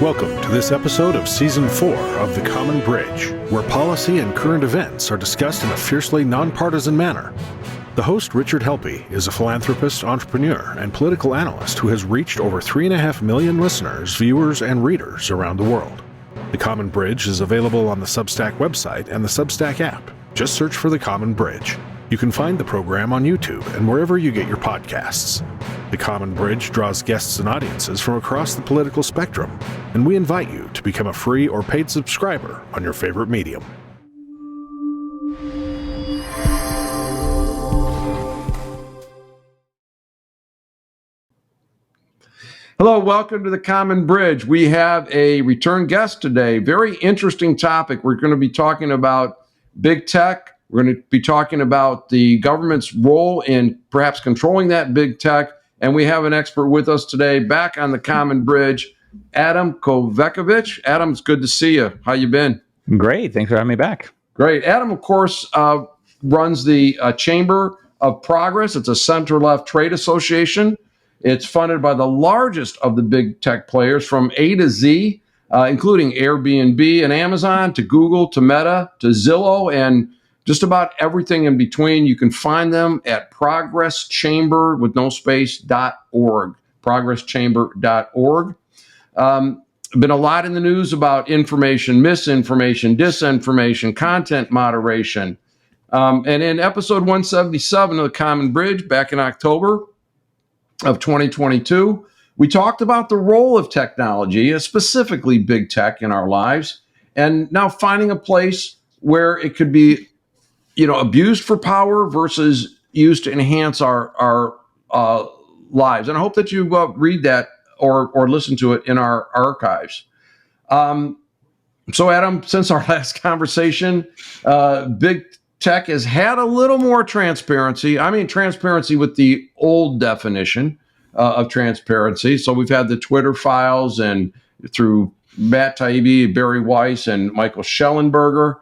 Welcome to this episode of Season 4 of The Common Bridge, where policy and current events are discussed in a fiercely nonpartisan manner. The host, Richard Helppie, is a philanthropist, entrepreneur, and political analyst who has reached over 3.5 million listeners, viewers, and readers around the world. The Common Bridge is available on the Substack website and the Substack app. Just search for The Common Bridge. You can find the program on YouTube and wherever you get your podcasts. The Common Bridge draws guests and audiences from across the political spectrum, and we invite you to become a free or paid subscriber on your favorite medium. Hello, welcome to the Common Bridge. We have a return guest today. Very interesting topic. We're going to be talking about big tech. We're going to be talking about the government's role in perhaps controlling that big tech. And we have an expert with us today, back on the Common Bridge, Adam Kovacevich. Adam, it's good to see you. How you been? Great. Thanks for having me back. Great. Adam, of course, runs the Chamber of Progress. It's a center-left trade association. It's funded by the largest of the big tech players from A to Z, including Airbnb and Amazon, to Google, to Meta, to Zillow, and just about everything in between. You can find them at progresschamber with no space.org, progresschamber.org. Been a lot in the news about information, misinformation, disinformation, content moderation. And in episode 177 of the Common Bridge, back in October of 2022, we talked about the role of technology, specifically big tech, in our lives, and now finding a place where it could be abused for power versus used to enhance our lives. And I hope that you read that or listen to it in our archives. So, Adam, since our last conversation, big tech has had a little more transparency. I mean, transparency with the old definition of transparency. So we've had the Twitter files, and through Matt Taibbi, Barry Weiss, and Michael Schellenberger.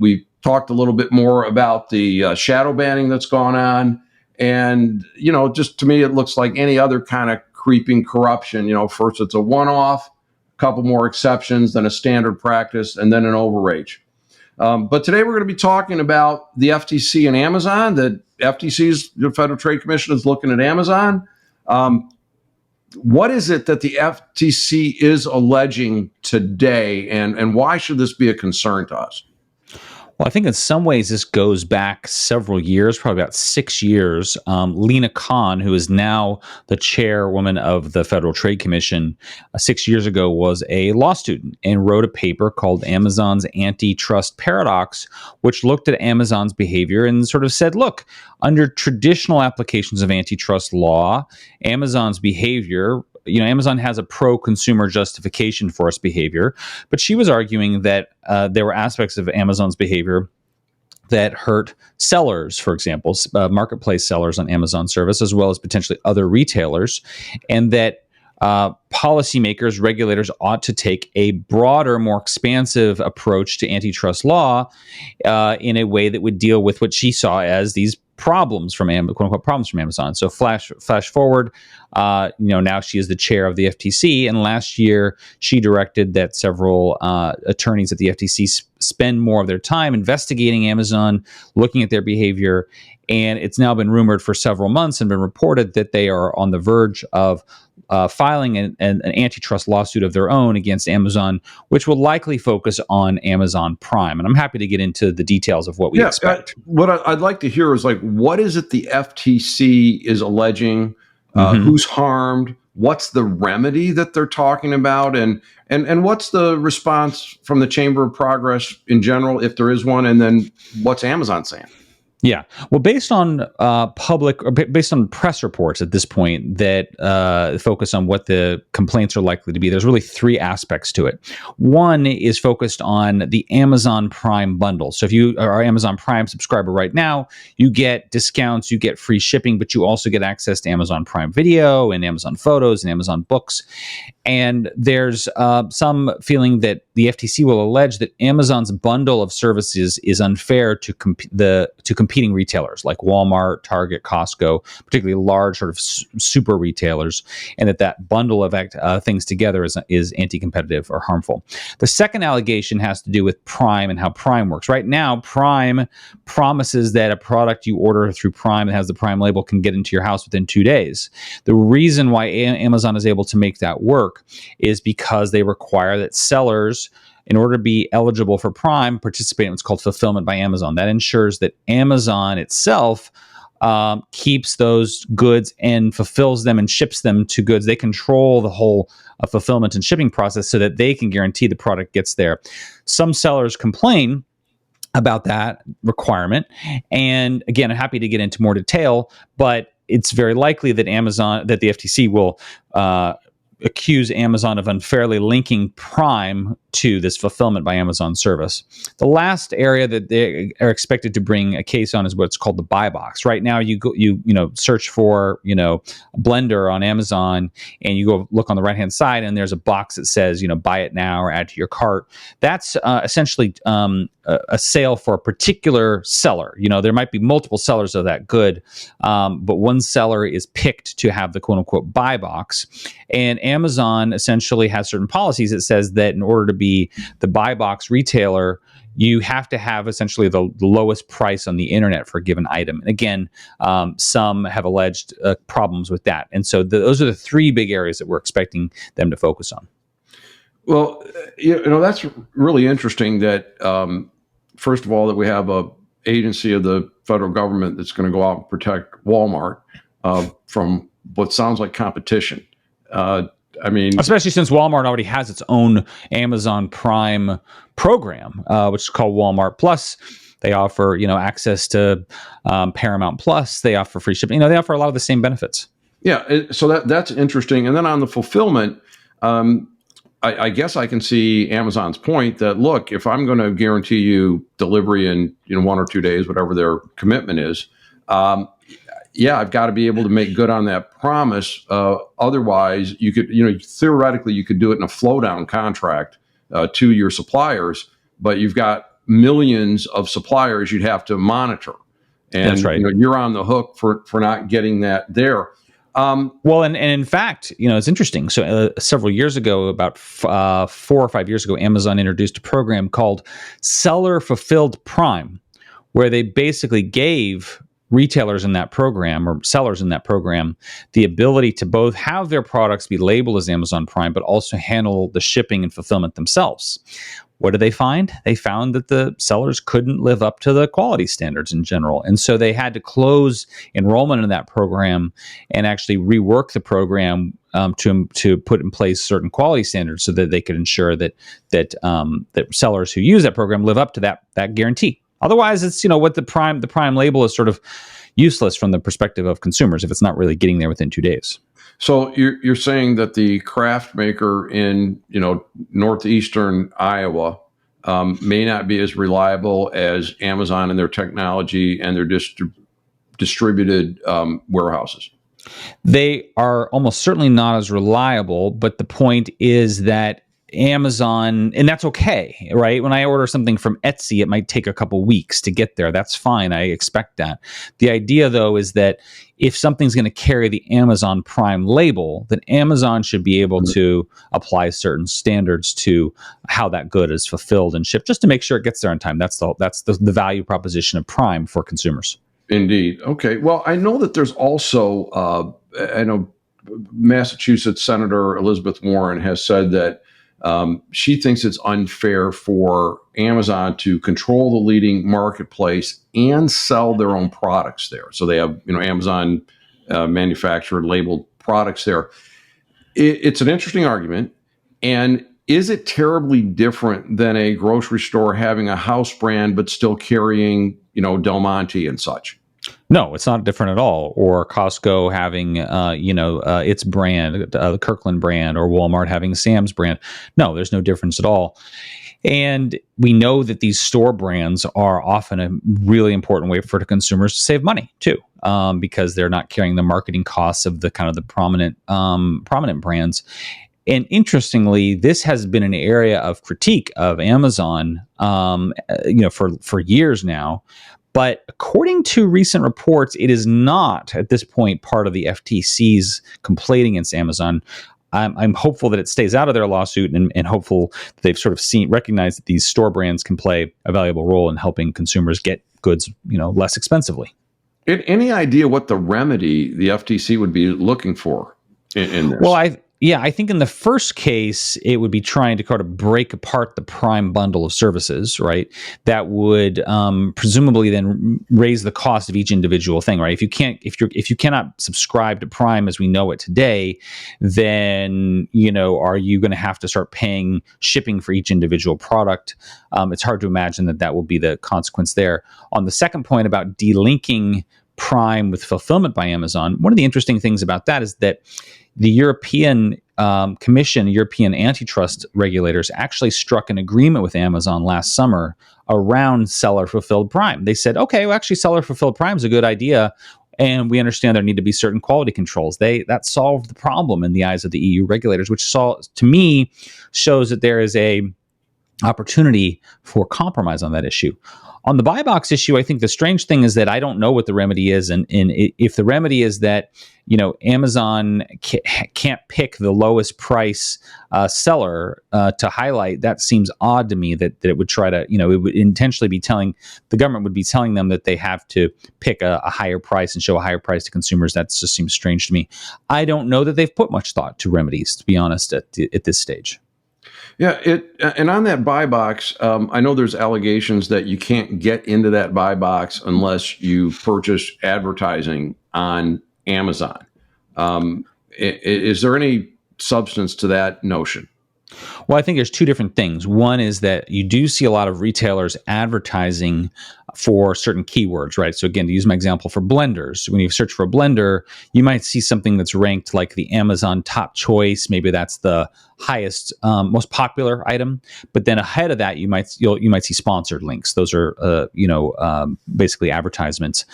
We've talked a little bit more about the shadow banning that's gone on. And, just to me, it looks like any other kind of creeping corruption. First it's a one-off, a couple more exceptions, then a standard practice, and then an overreach. But today we're going to be talking about the FTC and Amazon. The FTC's, the Federal Trade Commission, is looking at Amazon. What is it that the FTC is alleging today, and why should this be a concern to us? Well, I think in some ways this goes back several years, probably about 6 years. Lena Khan, who is now the chairwoman of the Federal Trade Commission, 6 years ago was a law student and wrote a paper called Amazon's Antitrust Paradox, which looked at Amazon's behavior and sort of said, look, under traditional applications of antitrust law, Amazon's behavior, Amazon has a pro-consumer justification for its behavior, but she was arguing that there were aspects of Amazon's behavior that hurt sellers, for example, marketplace sellers on Amazon service, as well as potentially other retailers, and that policymakers, regulators ought to take a broader, more expansive approach to antitrust law in a way that would deal with what she saw as these problems from quote unquote problems from Amazon. So flash forward, now she is the chair of the FTC, and last year she directed that several attorneys at the FTC spend more of their time investigating Amazon, looking at their behavior. And it's now been rumored for several months and been reported that they are on the verge of filing an antitrust lawsuit of their own against Amazon, which will likely focus on Amazon Prime. And I'm happy to get into the details of what we expect. What I'd like to hear is, what is it the FTC is alleging? Who's harmed? What's the remedy that they're talking about? And what's the response from the Chamber of Progress in general, if there is one? And then what's Amazon saying? Yeah. Well, based on based on press reports at this point that focus on what the complaints are likely to be, there's really three aspects to it. One is focused on the Amazon Prime bundle. So if you are an Amazon Prime subscriber right now, you get discounts, you get free shipping, but you also get access to Amazon Prime Video and Amazon Photos and Amazon Books. And there's some feeling that the FTC will allege that Amazon's bundle of services is unfair to compete competing retailers like Walmart, Target, Costco, particularly large sort of super retailers, and that bundle of things together is anti-competitive or harmful. The second allegation has to do with Prime and how Prime works. Right now, Prime promises that a product you order through Prime that has the Prime label can get into your house within 2 days. The reason why Amazon is able to make that work is because they require that sellers, in order to be eligible for Prime, participate in what's called fulfillment by Amazon. That ensures that Amazon itself keeps those goods and fulfills them and ships them to goods. They control the whole fulfillment and shipping process so that they can guarantee the product gets there. Some sellers complain about that requirement. And again, I'm happy to get into more detail, but it's very likely that the FTC will accuse Amazon of unfairly linking Prime to this fulfillment by Amazon service. The last area that they are expected to bring a case on is what's called the buy box. Right now, you search for a blender on Amazon, and you go look on the right hand side, and there's a box that says buy it now or add to your cart. That's essentially a sale for a particular seller. There might be multiple sellers of that good, but one seller is picked to have the quote unquote buy box. And Amazon essentially has certain policies that says that in order to be the buy box retailer, you have to have essentially the lowest price on the internet for a given item. And again, some have alleged problems with that. And so those are the three big areas that we're expecting them to focus on. Well, that's really interesting that, first of all, that we have a agency of the federal government that's going to go out and protect Walmart from what sounds like competition. Especially since Walmart already has its own Amazon Prime program, which is called Walmart Plus. They offer, access to Paramount Plus. They offer free shipping. They offer a lot of the same benefits. Yeah, so that's interesting. And then on the fulfillment, I guess I can see Amazon's point that, look, if I'm going to guarantee you delivery in 1 or 2 days, whatever their commitment is, I've got to be able to make good on that promise. Otherwise, you could, theoretically, you could do it in a flow down contract to your suppliers, but you've got millions of suppliers you'd have to monitor. And that's right. You're on the hook for not getting that there. And in fact, it's interesting. So several years ago, about 4 or 5 years ago, Amazon introduced a program called Seller Fulfilled Prime, where they basically gave retailers in that program or sellers in that program the ability to both have their products be labeled as Amazon Prime, but also handle the shipping and fulfillment themselves. What did they find? They found that the sellers couldn't live up to the quality standards in general. And so they had to close enrollment in that program and actually rework the program to put in place certain quality standards so that they could ensure that sellers who use that program live up to that guarantee. Otherwise, it's what the prime label is sort of useless from the perspective of consumers if it's not really getting there within 2 days. So you're saying that the craft maker in northeastern Iowa may not be as reliable as Amazon and their technology and their distributed warehouses. They are almost certainly not as reliable, but the point is that Amazon, and that's okay, right? When I order something from Etsy, it might take a couple weeks to get there. That's fine. I expect that. The idea, though, is that if something's going to carry the Amazon Prime label, then Amazon should be able to apply certain standards to how that good is fulfilled and shipped, just to make sure it gets there on time. That's the value proposition of Prime for consumers. Indeed. Okay. Well, I know that there's also, Massachusetts Senator Elizabeth Warren has said that she thinks it's unfair for Amazon to control the leading marketplace and sell their own products there. So they have, Amazon manufactured labeled products there. It's an interesting argument. And is it terribly different than a grocery store having a house brand but still carrying, Del Monte and such? No, it's not different at all. Or Costco having, its brand, the Kirkland brand, or Walmart having Sam's brand. No, there's no difference at all. And we know that these store brands are often a really important way for the consumers to save money too, because they're not carrying the marketing costs of the kind of the prominent brands. And interestingly, this has been an area of critique of Amazon, for years now. But according to recent reports, it is not at this point part of the FTC's complaint against Amazon. I'm hopeful that it stays out of their lawsuit, and hopeful that they've sort of recognized that these store brands can play a valuable role in helping consumers get goods, less expensively. Any idea what the remedy the FTC would be looking for in this? Well, I think in the first case, it would be trying to kind of break apart the Prime bundle of services, right? That would presumably then raise the cost of each individual thing, right? If you cannot subscribe to Prime as we know it today, then are you going to have to start paying shipping for each individual product? It's hard to imagine that will be the consequence there. On the second point about delinking Prime with fulfillment by Amazon, one of the interesting things about that is that the European Commission, European antitrust regulators, actually struck an agreement with Amazon last summer around seller-fulfilled Prime. They said, okay, well, actually, seller-fulfilled Prime is a good idea, and we understand there need to be certain quality controls. That solved the problem in the eyes of the EU regulators, which to me shows that there is a opportunity for compromise on that issue. On the buy box issue, I think the strange thing is that I don't know what the remedy is, and if the remedy is that Amazon can't pick the lowest price seller to highlight, that seems odd to me. That it would try to it would intentionally be the government would be telling them that they have to pick a higher price and show a higher price to consumers. That just seems strange to me. I don't know that they've put much thought to remedies, to be honest, at this stage. Yeah, and on that buy box, I know there's allegations that you can't get into that buy box unless you purchase advertising on Amazon. Is there any substance to that notion? Well, I think there's two different things. One is that you do see a lot of retailers advertising for certain keywords, right? So again, to use my example for blenders, when you search for a blender, you might see something that's ranked like the Amazon top choice. Maybe that's the highest, most popular item. But then ahead of that, you might see sponsored links. Those are, basically advertisements.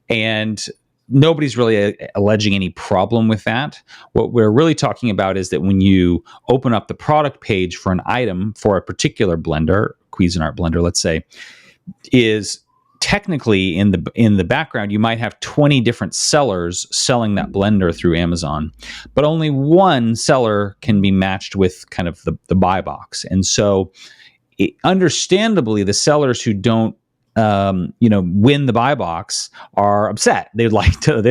And nobody's really alleging any problem with that. What we're really talking about is that when you open up the product page for an item for a particular blender, Cuisinart blender, let's say, is technically in the background, you might have 20 different sellers selling that blender through Amazon, but only one seller can be matched with kind of the buy box. And so understandably, the sellers who don't win the buy box are upset. They'd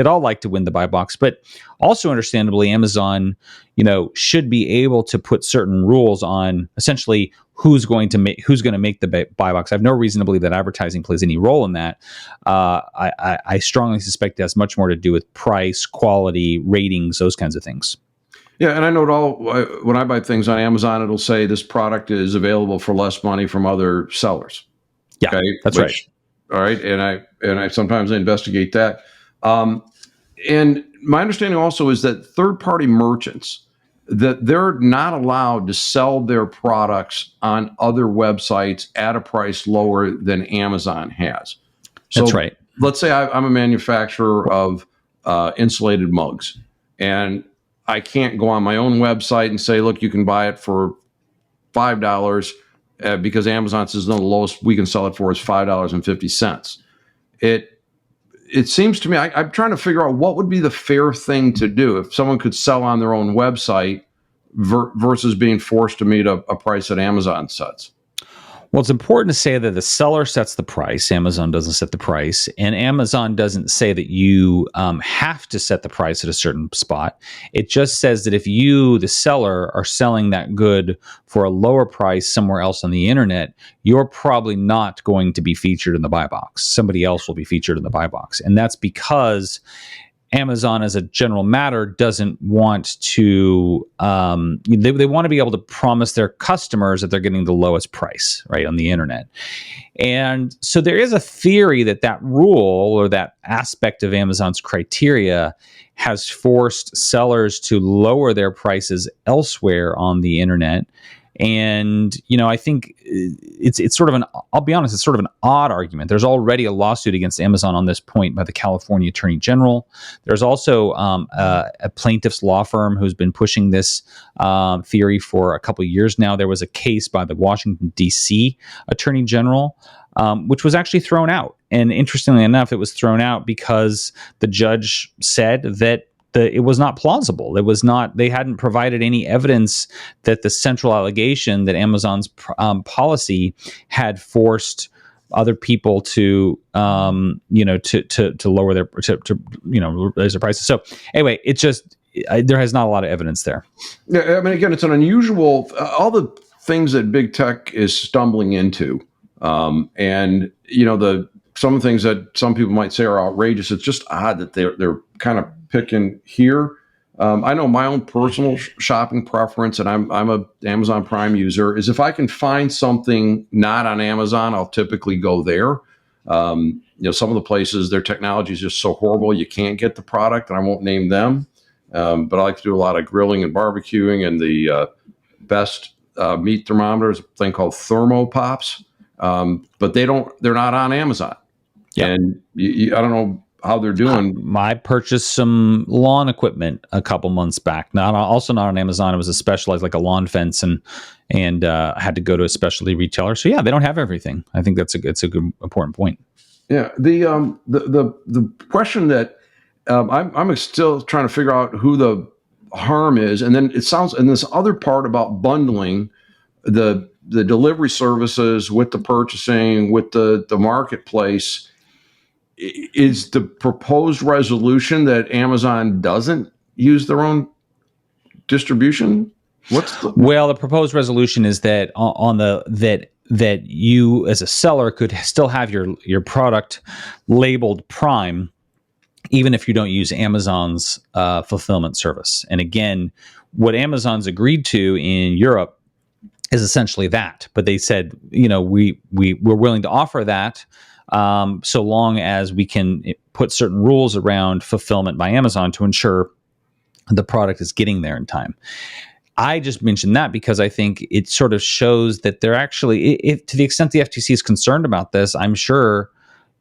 all like to win the buy box, but also understandably, Amazon, should be able to put certain rules on essentially who's going to make the buy box. I have no reason to believe that advertising plays any role in that. I strongly suspect it has much more to do with price, quality, ratings, those kinds of things. Yeah, and I know when I buy things on Amazon, it'll say this product is available for less money from other sellers. Yeah, okay? That's right. All right, and I sometimes investigate that. And my understanding also is that third-party merchants, that they're not allowed to sell their products on other websites at a price lower than Amazon has. So that's right. Let's say I'm a manufacturer of insulated mugs, and I can't go on my own website and say, look, you can buy it for $5. Because Amazon says, no, the lowest we can sell it for is $5.50. It seems to me, I'm trying to figure out what would be the fair thing to do if someone could sell on their own website versus being forced to meet a price that Amazon sets. Well, it's important to say that the seller sets the price. Amazon doesn't set the price. And Amazon doesn't say that you have to set the price at a certain spot. It just says that if you, the seller, are selling that good for a lower price somewhere else on the internet, you're probably not going to be featured in the buy box. Somebody else will be featured in the buy box. And that's because Amazon, as a general matter, doesn't want to, they want to be able to promise their customers that they're getting the lowest price, right, on the internet. And so there is a theory that rule or that aspect of Amazon's criteria has forced sellers to lower their prices elsewhere on the internet. And, I think it's sort of I'll be honest, it's sort of an odd argument. There's already a lawsuit against Amazon on this point by the California Attorney General. There's also a plaintiff's law firm who's been pushing this theory for a couple of years now. There was a case by the Washington, D.C. Attorney General, which was actually thrown out. And interestingly enough, it was thrown out because the judge said that it was not plausible. It was not. They hadn't provided any evidence that the central allegation that Amazon's policy had forced other people to lower their raise their prices. So anyway, it's just there has not a lot of evidence there. Yeah, I mean, again, it's an unusual. All the things that big tech is stumbling into, and some of the things that some people might say are outrageous. It's just odd that they're kind of picking here. I know my own personal shopping preference, and I'm a Amazon Prime user, is if I can find something not on Amazon, I'll typically go there. Some of the places, their technology is just so horrible, you can't get the product, and I won't name them. But I like to do a lot of grilling and barbecuing, and the best meat thermometer is a thing called Thermopops. But they're not on Amazon. Yep. And I don't know how they're doing. I purchased some lawn equipment a couple months back. Also not on Amazon. It was a specialized, like a lawn fence, and I had to go to a specialty retailer. So yeah, they don't have everything. I think it's a good important point. Yeah. The question that I'm still trying to figure out who the harm is, and then and this other part about bundling the delivery services with the purchasing with the marketplace. Is the proposed resolution that Amazon doesn't use their own distribution? Well, the proposed resolution is that that you as a seller could still have your product labeled Prime, even if you don't use Amazon's fulfillment service. And again, what Amazon's agreed to in Europe is essentially that. But they said, we're willing to offer that. So long as we can put certain rules around fulfillment by Amazon to ensure the product is getting there in time. I just mentioned that because I think it sort of shows that they're actually, if to the extent the FTC is concerned about this, I'm sure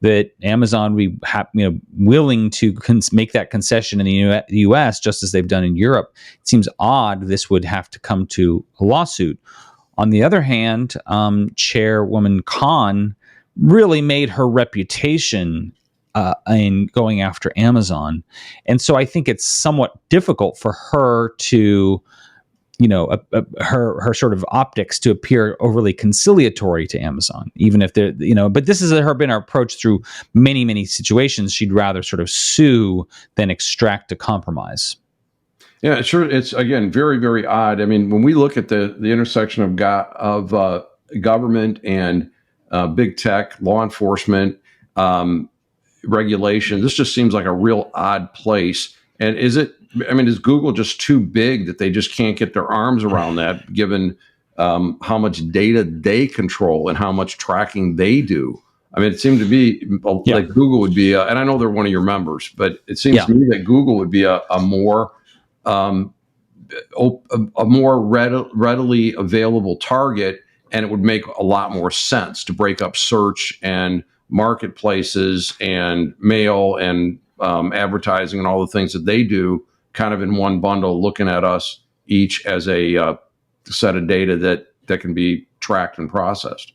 that Amazon would be willing to make that concession in the U.S. just as they've done in Europe. It seems odd this would have to come to a lawsuit. On the other hand, Chairwoman Khan really made her reputation in going after Amazon. And so I think it's somewhat difficult for her to, her sort of optics to appear overly conciliatory to Amazon, even if they're, but this has been her approach through many, many situations. She'd rather sort of sue than extract a compromise. Yeah, sure. It's, again, very, very odd. I mean, when we look at the intersection of government and big tech, law enforcement, regulation, this just seems like a real odd place. And is Google just too big that they just can't get their arms around that, given how much data they control and how much tracking they do? I mean, it seemed to be like Google would be, and I know they're one of your members, but it seems to me that Google would be a more readily available target, and it would make a lot more sense to break up search and marketplaces and mail and advertising and all the things that they do kind of in one bundle, looking at us each as a set of data that can be tracked and processed.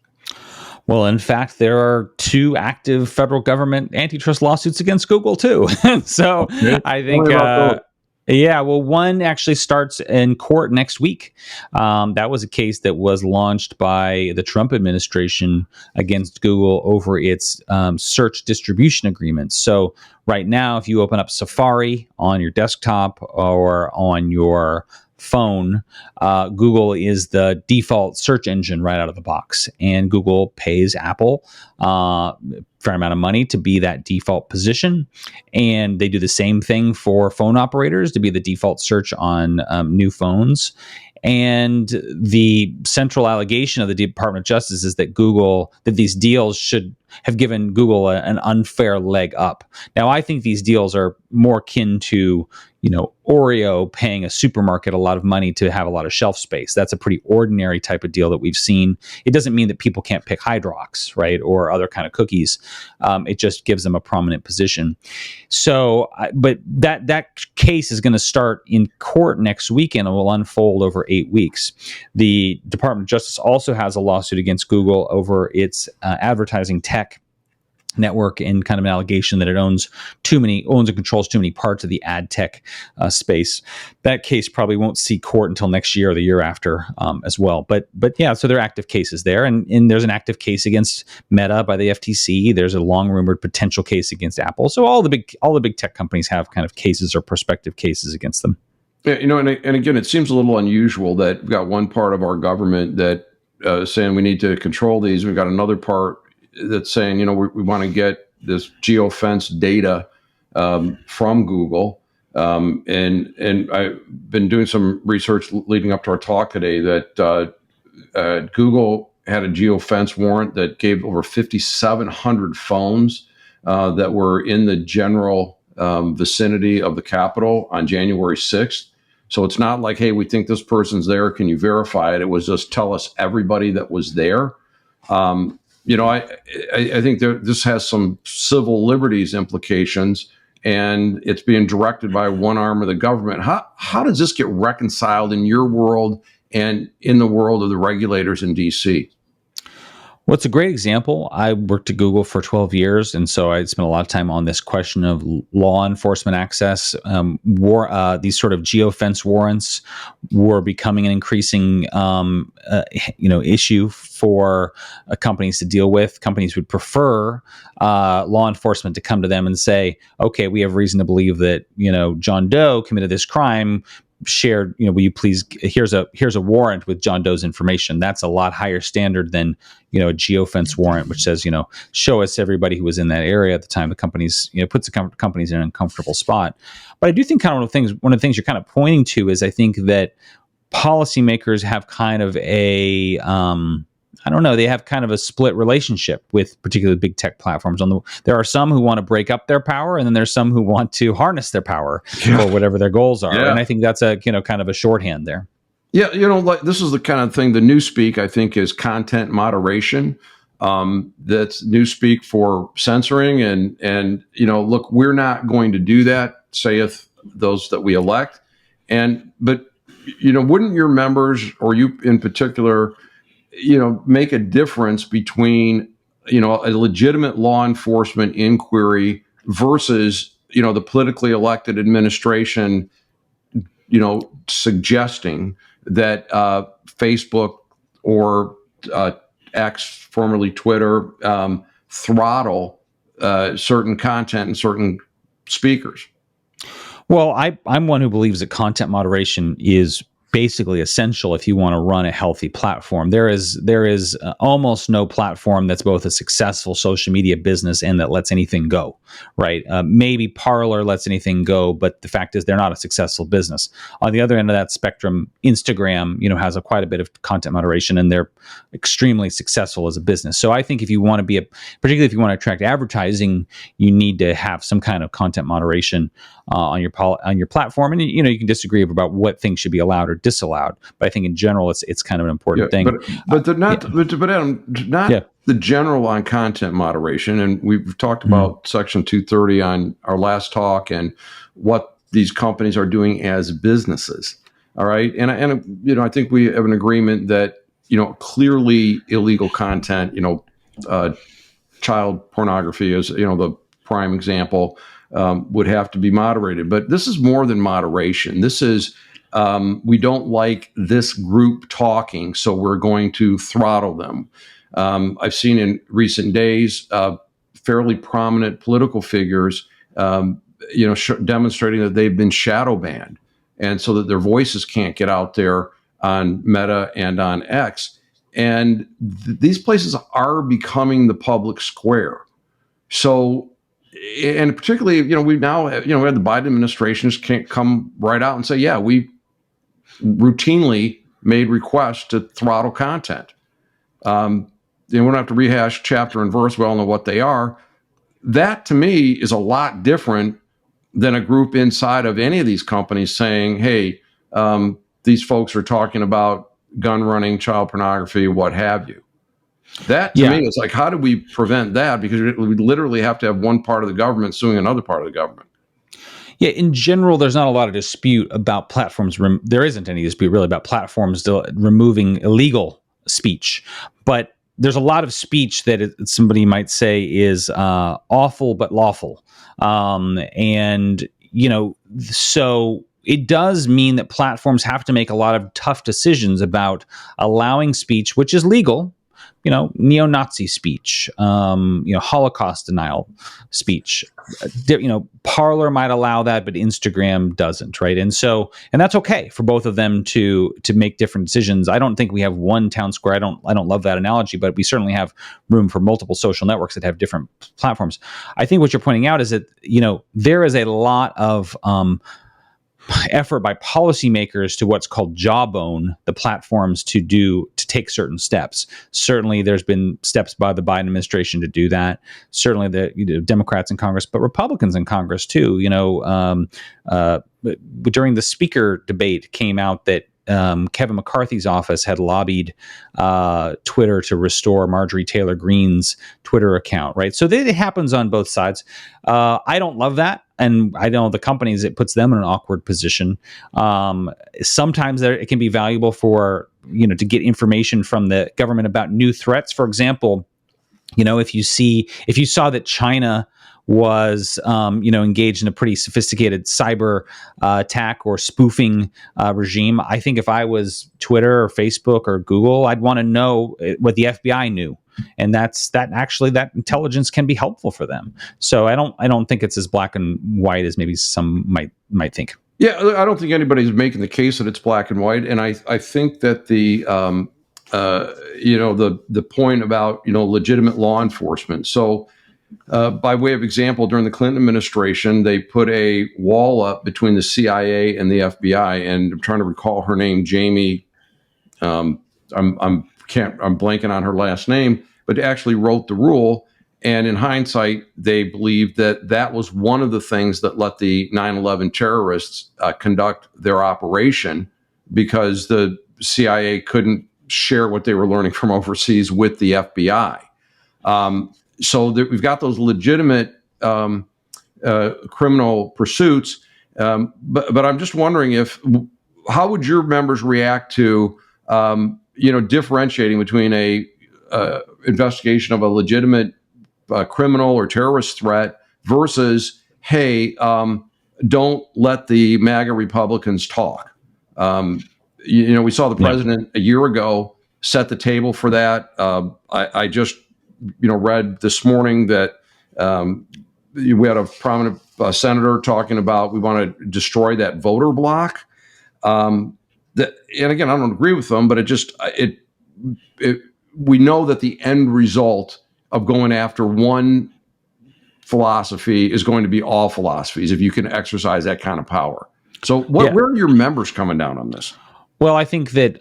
Well, in fact, there are 2 active federal government antitrust lawsuits against Google too. So I think, one actually starts in court next week. That was a case that was launched by the Trump administration against Google over its search distribution agreements. So right now, if you open up Safari on your desktop or on your phone, Google is the default search engine right out of the box, and Google pays Apple a fair amount of money to be that default position, and they do the same thing for phone operators to be the default search on new phones. And the central allegation of the Department of Justice is that these deals should have given Google an unfair leg up. Now, I think these deals are more akin to, Oreo paying a supermarket a lot of money to have a lot of shelf space. That's a pretty ordinary type of deal that we've seen. It doesn't mean that people can't pick Hydrox, right, or other kind of cookies. It just gives them a prominent position. So, but that case is going to start in court next weekend and will unfold over 8 weeks. The Department of Justice also has a lawsuit against Google over its advertising tech network, and kind of an allegation that it owns and controls too many parts of the ad tech space. That case probably won't see court until next year or the year after as well. But yeah, so there are active cases there, and there's an active case against Meta by the FTC. There's a long rumored potential case against Apple. So all the big tech companies have kind of cases or prospective cases against them. Yeah, and again, it seems a little unusual that we've got one part of our government that is saying we need to control these. We've got another part that's saying, we want to get this geofence data from Google. And I've been doing some research leading up to our talk today that Google had a geofence warrant that gave over 5,700 phones that were in the general vicinity of the Capitol on January 6th. So it's not like, hey, we think this person's there. Can you verify it? It was just tell us everybody that was there. I think this has some civil liberties implications, and it's being directed by one arm of the government. How does this get reconciled in your world and in the world of the regulators in D.C.? Well, it's a great example. I worked at Google for 12 years, and so I spent a lot of time on this question of law enforcement access. These sort of geofence warrants were becoming an increasing, issue for companies to deal with. Companies would prefer law enforcement to come to them and say, "Okay, we have reason to believe that John Doe committed this crime." Shared, will you please? Here's a warrant with John Doe's information. That's a lot higher standard than a geofence warrant, which says show us everybody who was in that area at the time. The companies puts the companies in an uncomfortable spot. But I do think one of the things you're kind of pointing to is I think that policymakers have kind of a they have kind of a split relationship with particularly big tech platforms. There are some who want to break up their power, and then there's some who want to harness their power for whatever their goals are. Yeah. And I think that's a kind of a shorthand there. Yeah, this is the kind of thing. The newspeak, I think, is content moderation. That's newspeak for censoring, and look, we're not going to do that, saith those that we elect. But wouldn't your members, or you in particular, make a difference between, a legitimate law enforcement inquiry versus, the politically elected administration, suggesting that Facebook or X, formerly Twitter, throttle certain content and certain speakers? Well, I'm one who believes that content moderation is basically essential if you want to run a healthy platform. There is almost no platform that's both a successful social media business and that lets anything go, right? Maybe Parler lets anything go, but the fact is they're not a successful business. On the other end of that spectrum, Instagram, has quite a bit of content moderation, and they're extremely successful as a business. So I think if you want to particularly if you want to attract advertising, you need to have some kind of content moderation on your platform. And you can disagree about what things should be allowed or disallowed, but I think in general it's kind of an important thing. But Adam, the general on content moderation, and we've talked about Section 230 on our last talk and what these companies are doing as businesses. All right, and I think we have an agreement that clearly illegal content, child pornography is the prime example. Would have to be moderated. But this is more than moderation. This is, we don't like this group talking, so we're going to throttle them. I've seen in recent days fairly prominent political figures, demonstrating that they've been shadow banned, and so that their voices can't get out there on Meta and on X. And these places are becoming the public square. So, and particularly, we now, we had the Biden administration can't come right out and say, yeah, we routinely made requests to throttle content. We don't have to rehash chapter and verse. We all know what they are. That to me is a lot different than a group inside of any of these companies saying, hey, these folks are talking about gun running, child pornography, what have you. That to me is like, how do we prevent that? Because we literally have to have one part of the government suing another part of the government. Yeah, in general, there's not a lot of dispute about platforms. There isn't any dispute really about platforms removing illegal speech. But there's a lot of speech that somebody might say is awful but lawful, and so it does mean that platforms have to make a lot of tough decisions about allowing speech, which is legal. Neo-Nazi speech, Holocaust denial speech. Parler might allow that, but Instagram doesn't, right? And that's okay for both of them to make different decisions. I don't think we have one town square. I don't love that analogy, but we certainly have room for multiple social networks that have different platforms. I think what you're pointing out is that there is a lot of effort by policymakers to what's called jawbone the platforms to take certain steps. Certainly, there's been steps by the Biden administration to do that. Certainly, the Democrats in Congress, but Republicans in Congress too. During the speaker debate, came out that Kevin McCarthy's office had lobbied Twitter to restore Marjorie Taylor Greene's Twitter account, right? So it happens on both sides. I don't love that. And I know the companies, it puts them in an awkward position. Sometimes it can be valuable for, to get information from the government about new threats. For example, if you saw that China was, engaged in a pretty sophisticated cyber attack or spoofing regime, I think if I was Twitter or Facebook or Google, I'd want to know what the FBI knew. And that intelligence can be helpful for them. So I don't think it's as black and white as maybe some might think. Yeah, I don't think anybody's making the case that it's black and white. And I think that the point about legitimate law enforcement. So by way of example, during the Clinton administration, they put a wall up between the CIA and the FBI. And I'm trying to recall her name, Jamie. I'm blanking on her last name, but actually wrote the rule. And in hindsight, they believed that was one of the things that let the 9/11 terrorists conduct their operation, because the CIA couldn't share what they were learning from overseas with the FBI. So we've got those legitimate criminal pursuits. But I'm just wondering how would your members react to differentiating between a investigation of a legitimate criminal or terrorist threat versus, hey, don't let the MAGA Republicans talk. We saw the president a year ago set the table for that. I just read this morning that we had a prominent senator talking about we want to destroy that voter block. And again, I don't agree with them, but we know that the end result of going after one philosophy is going to be all philosophies if you can exercise that kind of power. So where are your members coming down on this? Well, I think that,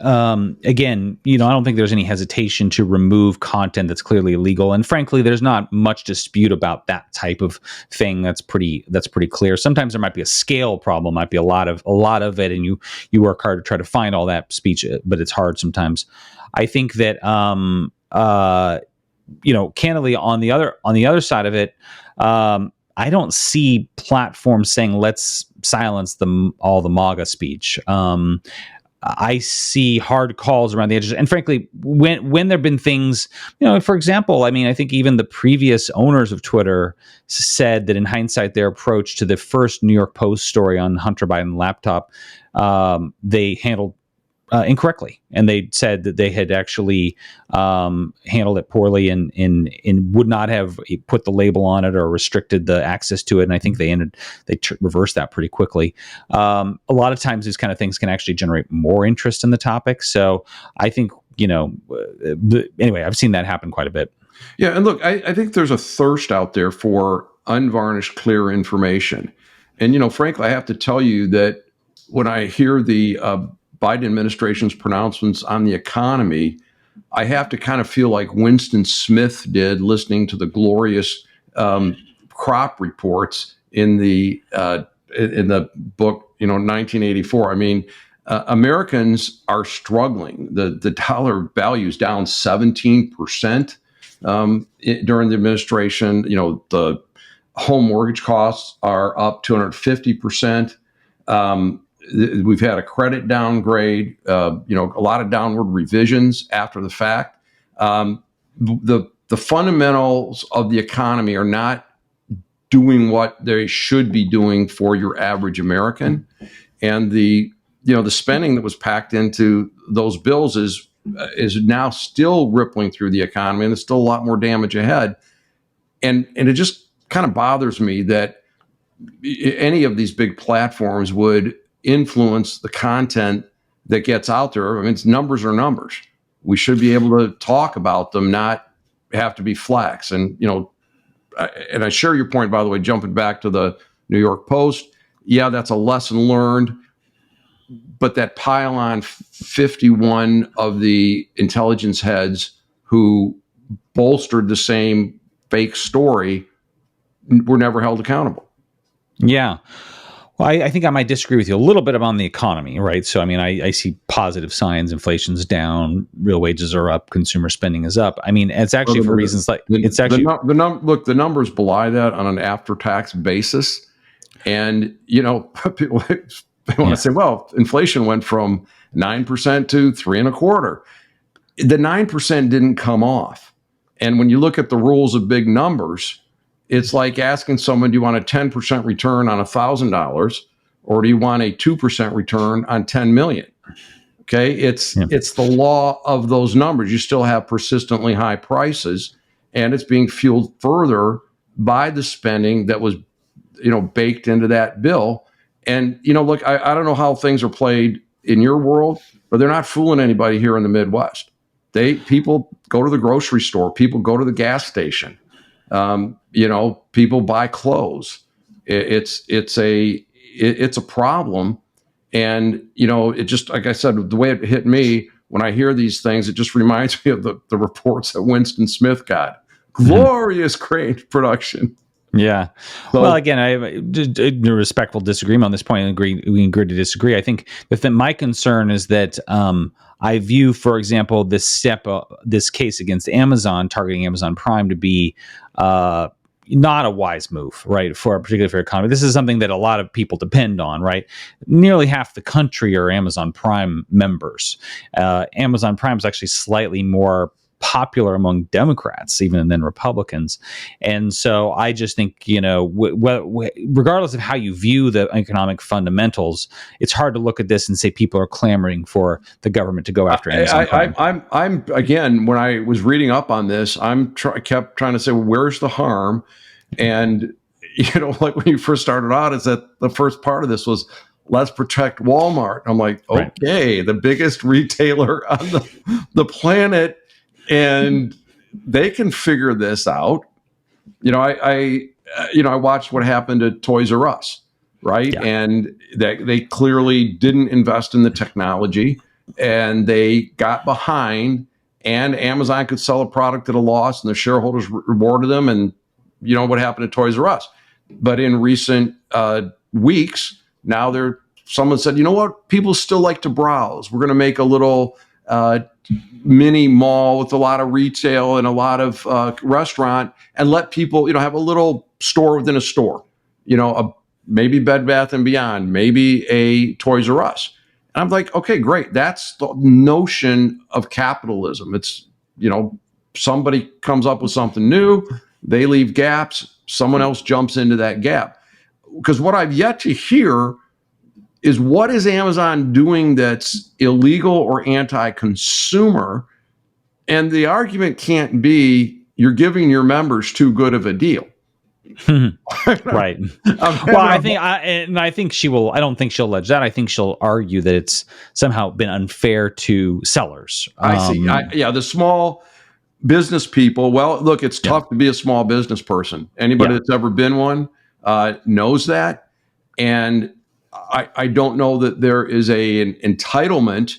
again, I don't think there's any hesitation to remove content that's clearly illegal. And frankly, there's not much dispute about that type of thing. That's pretty clear. Sometimes there might be a scale problem, might be a lot of it, and you work hard to try to find all that speech, but it's hard sometimes. I think that, candidly, on the other side of it, I don't see platforms saying let's silence all the MAGA speech. I see hard calls around the edges, and frankly, when there've been things, for example, I think even the previous owners of Twitter said that in hindsight, their approach to the first New York Post story on Hunter Biden laptop, they handled incorrectly, and they said that they had actually handled it poorly and would not have put the label on it or restricted the access to it. And I think they reversed that pretty quickly. A lot of times these kind of things can actually generate more interest in the topic. So I think anyway, I've seen that happen quite a bit. Yeah, and look, I think there's a thirst out there for unvarnished, clear information. And frankly, I have to tell you that when I hear the Biden administration's pronouncements on the economy, I have to kind of feel like Winston Smith did listening to the glorious crop reports in the book, 1984. Americans are struggling. The dollar value is down 17% during the administration. The home mortgage costs are up 250%. We've had a credit downgrade, a lot of downward revisions after the fact. the fundamentals of the economy are not doing what they should be doing for your average American, and the spending that was packed into those bills is now still rippling through the economy, and there's still a lot more damage ahead. And it just kind of bothers me that any of these big platforms would influence the content that gets out there. I mean, numbers are numbers. We should be able to talk about them, not have to be flax. And I share your point, by the way, jumping back to the New York Post. Yeah, that's a lesson learned. But that pile on 51 of the intelligence heads who bolstered the same fake story were never held accountable. Yeah. Well, I think I might disagree with you a little bit about the economy, right? So, I mean, I see positive signs. Inflation's down, real wages are up, consumer spending is up. I mean, it's actually for reasons like it's actually look, the numbers belie that on an after-tax basis, and people they want to say, well, inflation went from 9% to 3.25%. The 9% didn't come off, and when you look at the rules of big numbers, it's like asking someone, do you want a 10% return on $1,000 or do you want a 2% return on 10 million? Okay. It's the law of those numbers. You still have persistently high prices, and it's being fueled further by the spending that was, baked into that bill. And, look, I don't know how things are played in your world, but they're not fooling anybody here in the Midwest. People go to the grocery store, people go to the gas station. People buy clothes. It's a problem. And, it just, like I said, the way it hit me when I hear these things, it just reminds me of the reports that Winston Smith got. Glorious crane production. Yeah. So, well, again, I have a respectful disagreement on this point. We agree to disagree. I think my concern is that I view, for example, this case against Amazon, targeting Amazon Prime, to be not a wise move, right, particularly for economy. This is something that a lot of people depend on, right? Nearly half the country are Amazon Prime members. Amazon Prime is actually slightly more popular among Democrats even than Republicans. And so I just think, regardless of how you view the economic fundamentals, it's hard to look at this and say people are clamoring for the government to go after Amazon. I'm again, when I was reading up on this, kept trying to say, well, where's the harm? And, like when you first started out, is that the first part of this was, let's protect Walmart. I'm like, okay, right. The biggest retailer on the planet, and they can figure this out. I watched what happened to Toys R Us, right? Yeah. And they clearly didn't invest in the technology, and they got behind, and Amazon could sell a product at a loss, and the shareholders rewarded them. And what happened to Toys R Us? But in recent weeks, now someone said, you know what? People still like to browse. We're going to make a little mini mall with a lot of retail and a lot of restaurant, and let people, have a little store within a store, maybe Bed Bath & Beyond, maybe a Toys R Us. And I'm like, okay, great. That's the notion of capitalism. It's, somebody comes up with something new, they leave gaps, someone else jumps into that gap. Because what I've yet to hear is, what is Amazon doing that's illegal or anti-consumer? And the argument can't be, you're giving your members too good of a deal. Right. Well, I think she will. I don't think she'll allege that. I think she'll argue that it's somehow been unfair to sellers. I see. The small business people. Well, look, it's tough to be a small business person. Anybody that's ever been one knows that. And I don't know that there is an entitlement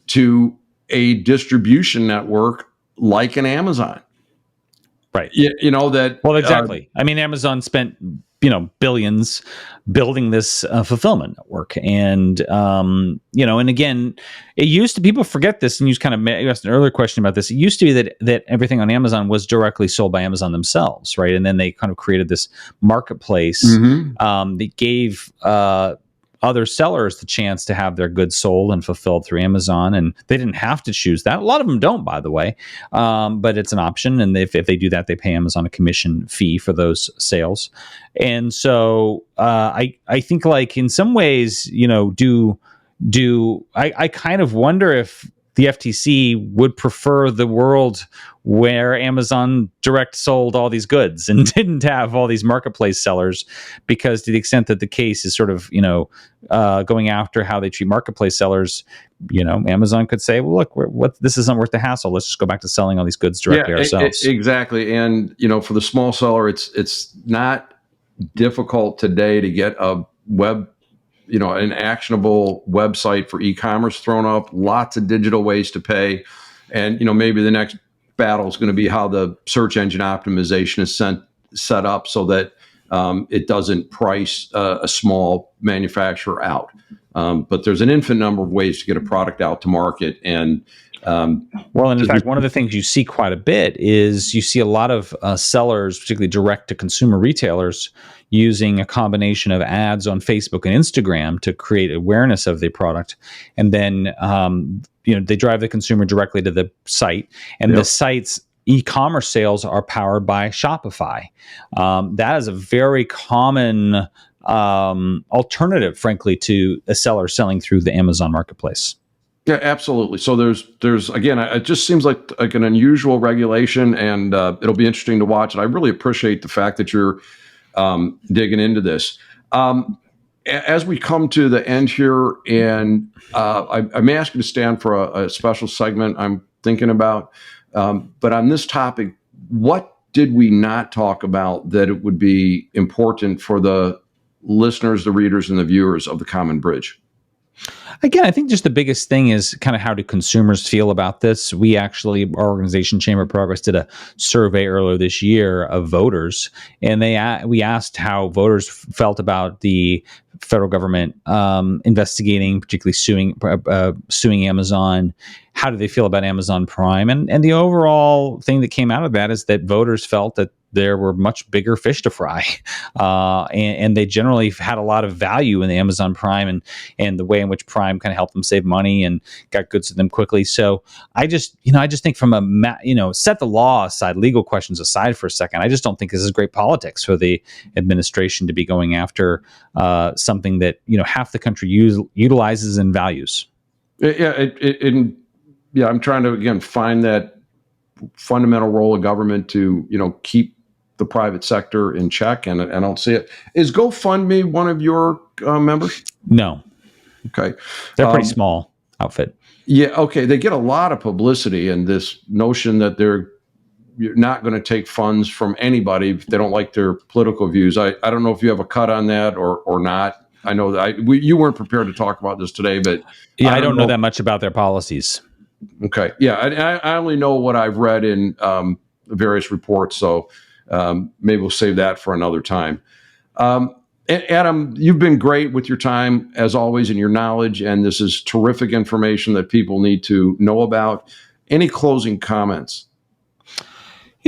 to a distribution network like an Amazon. Right. That. Well, exactly. I mean, Amazon spent, billions building this fulfillment network. And, and again, it used to, people forget this, and you asked an earlier question about this. It used to be that everything on Amazon was directly sold by Amazon themselves. Right. And then they kind of created this marketplace that gave other sellers the chance to have their goods sold and fulfilled through Amazon, and they didn't have to choose that. A lot of them don't, by the way, but it's an option, and if they do that, they pay Amazon a commission fee for those sales. And so I think, like, in some ways, I kind of wonder if the FTC would prefer the world where Amazon direct sold all these goods and didn't have all these marketplace sellers, because to the extent that the case is sort of, going after how they treat marketplace sellers, Amazon could say, well, look, this isn't worth the hassle. Let's just go back to selling all these goods directly ourselves. Exactly. And, for the small seller, it's not difficult today to get a an actionable website for e-commerce thrown up, lots of digital ways to pay. And, maybe the next battle is going to be how the search engine optimization is set up so that it doesn't price a small manufacturer out. But there's an infinite number of ways to get a product out to market. And and in fact, one of the things you see quite a bit is you see a lot of sellers, particularly direct to consumer retailers, using a combination of ads on Facebook and Instagram to create awareness of the product. And then, they drive the consumer directly to the site, and the site's e-commerce sales are powered by Shopify. That is a very common alternative, frankly, to a seller selling through the Amazon marketplace. Yeah, absolutely. So there's again, it just seems like an unusual regulation, and it'll be interesting to watch. And I really appreciate the fact that you're digging into this. As we come to the end here, and I may ask you to stand for a special segment I'm thinking about. But on this topic, what did we not talk about that it would be important for the listeners, the readers, and the viewers of the Common Bridge? Again, I think just the biggest thing is kind of how do consumers feel about this? Our organization, Chamber of Progress, did a survey earlier this year of voters, and we asked how voters felt about the federal government investigating, particularly suing Amazon. How do they feel about Amazon Prime? And the overall thing that came out of that is that voters felt that there were much bigger fish to fry, and they generally had a lot of value in the Amazon Prime and the way in which Prime kind of helped them save money and got goods to them quickly. So I just think from set the law aside, legal questions aside for a second, I just don't think this is great politics for the administration to be going after something that half the country utilizes and values. Yeah, I'm trying to again find that fundamental role of government to keep the private sector in check, and I don't see it. Is GoFundMe one of your members? No. Okay. They're a pretty small outfit. Yeah, okay. They get a lot of publicity, and this notion that you're not going to take funds from anybody if they don't like their political views. I don't know if you have a cut on that or not. I know that you weren't prepared to talk about this today, but yeah, I don't know that much about their policies. Okay. Yeah, I only know what I've read in various reports, so maybe we'll save that for another time. Adam, you've been great with your time, as always, and your knowledge, and this is terrific information that people need to know about. Any closing comments?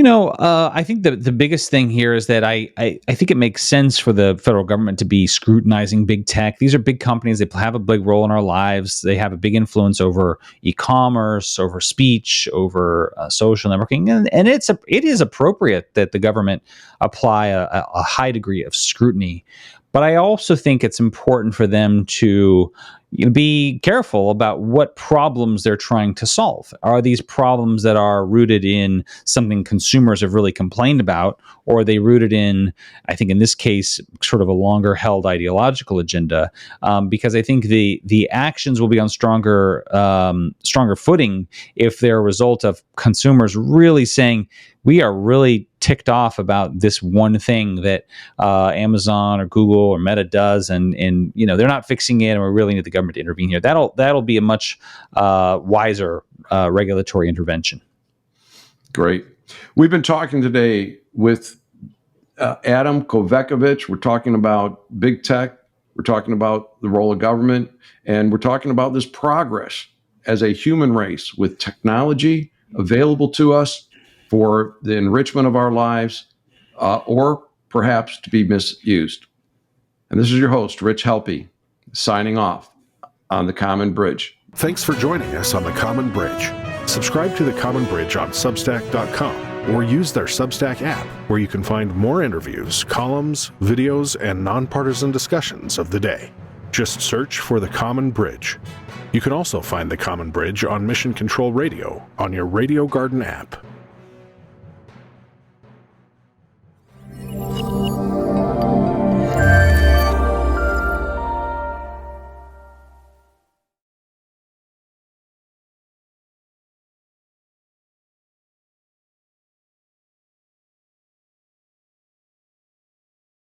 I think the biggest thing here is that I think it makes sense for the federal government to be scrutinizing big tech. These are big companies. They have a big role in our lives. They have a big influence over e-commerce, over speech, over social networking. And it is appropriate that the government apply a high degree of scrutiny. But I also think it's important for them to be careful about what problems they're trying to solve. Are these problems that are rooted in something consumers have really complained about, or are they rooted in, I think in this case, sort of a longer held ideological agenda? Because I think the actions will be on stronger footing if they're a result of consumers really saying, we are really ticked off about this one thing that Amazon or Google or Meta does, and they're not fixing it, and we really need the government to intervene here. That'll be a much wiser regulatory intervention. Great. We've been talking today with Adam Kovacevich. We're talking about big tech. We're talking about the role of government, and we're talking about this progress as a human race with technology available to us for the enrichment of our lives, or perhaps to be misused. And this is your host, Rich Helppie. signing off on the Common Bridge. Thanks for joining us on the Common Bridge. Subscribe to the Common Bridge on Substack.com or use their Substack app, where you can find more interviews, columns, videos, and nonpartisan discussions of the day. Just search for the Common Bridge. You can also find the Common Bridge on Mission Control Radio on your Radio Garden app.